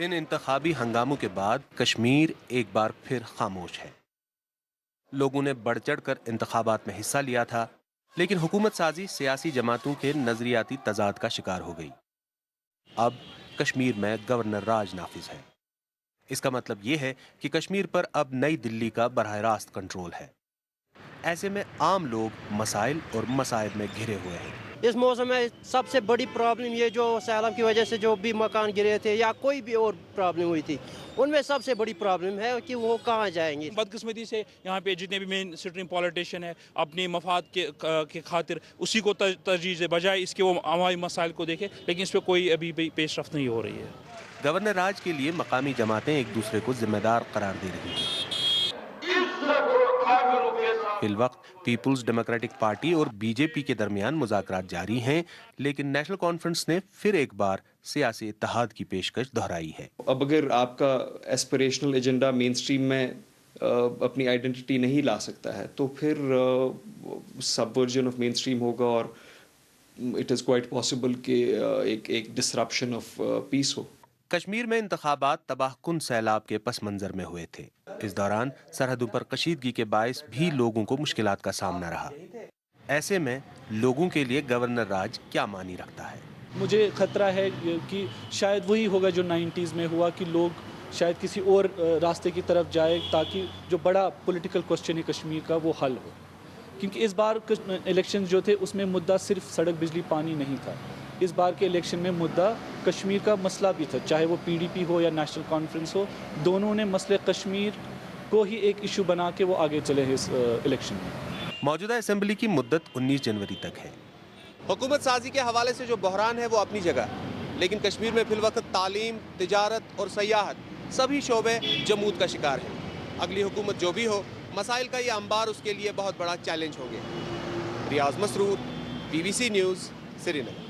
ان انتخابی ہنگاموں کے بعد کشمیر ایک بار پھر خاموش ہے۔ لوگوں نے بڑھ چڑھ کر انتخابات میں حصہ لیا تھا، لیکن حکومت سازی سیاسی جماعتوں کے نظریاتی تضاد کا شکار ہو گئی۔ اب کشمیر میں گورنر راج نافذ ہے۔ اس کا مطلب یہ ہے کہ کشمیر پر اب نئی دلی کا براہ راست کنٹرول ہے۔ ایسے میں عام لوگ مسائل اور مصائب میں گھرے ہوئے ہیں۔ اس موسم میں سب سے بڑی پرابلم یہ جو سیلاب کی وجہ سے جو بھی مکان گرے تھے یا کوئی بھی اور پرابلم ہوئی تھی، ان میں سب سے بڑی پرابلم ہے کہ وہ کہاں جائیں گے۔ بدقسمتی سے یہاں پہ جتنے بھی مین اسٹریم پولیٹیشین ہے اپنے مفاد کے خاطر اسی کو ترجیح دے، بجائے اس کے وہ عوامی مسائل کو دیکھے، لیکن اس پہ کوئی ابھی بھی پیش رفت نہیں ہو رہی ہے۔ گورنر راج کے لیے مقامی جماعتیں ایک دوسرے کو ذمہ دار قرار دے رہی ہیں۔ فی الوقت پیپلز ڈیموکریٹک پارٹی اور بی جے پی کے درمیان مذاکرات جاری ہیں، لیکن نیشنل کانفرنس نے پھر ایک بار سیاسی اتحاد کی پیشکش دہرائی ہے۔ اب اگر آپ کا ایسپریشنل ایجنڈا مین سٹریم میں اپنی آئیڈینٹی نہیں لا سکتا ہے تو پھر سب ورژن آف مین سٹریم ہوگا، اور اٹ از کوائٹ پاسبل کہ ایک ڈسرپشن آف پیس ہو۔ کشمیر میں انتخابات تباہ کن سیلاب کے پس منظر میں ہوئے تھے۔ اس دوران سرحدوں پر کشیدگی کے باعث بھی لوگوں کو مشکلات کا سامنا رہا۔ ایسے میں لوگوں کے لیے گورنر راج کیا معنی رکھتا ہے؟ مجھے خطرہ ہے کہ شاید وہی ہوگا جو 90s میں ہوا، کہ لوگ شاید کسی اور راستے کی طرف جائے تاکہ جو بڑا پولیٹیکل کوسچن ہے کشمیر کا وہ حل ہو، کیونکہ اس بار الیکشن جو تھے اس میں مدعا صرف سڑک بجلی پانی نہیں تھا۔ اس بار کے الیکشن میں مدعا کشمیر کا مسئلہ بھی تھا، چاہے وہ پی ڈی پی ہو یا نیشنل کانفرنس ہو، دونوں نے مسئلہ کشمیر کو ہی ایک ایشو بنا کے وہ آگے چلے ہیں اس الیکشن میں۔ موجودہ اسمبلی کی مدت 19 جنوری تک ہے۔ حکومت سازی کے حوالے سے جو بحران ہے وہ اپنی جگہ، لیکن کشمیر میں فی الوقت تعلیم، تجارت اور سیاحت سبھی شعبے جمود کا شکار ہیں۔ اگلی حکومت جو بھی ہو، مسائل کا یہ انبار اس کے لیے بہت بڑا چیلنج ہوں گے۔ ریاض مسرور، BBC نیوز، سری نگر۔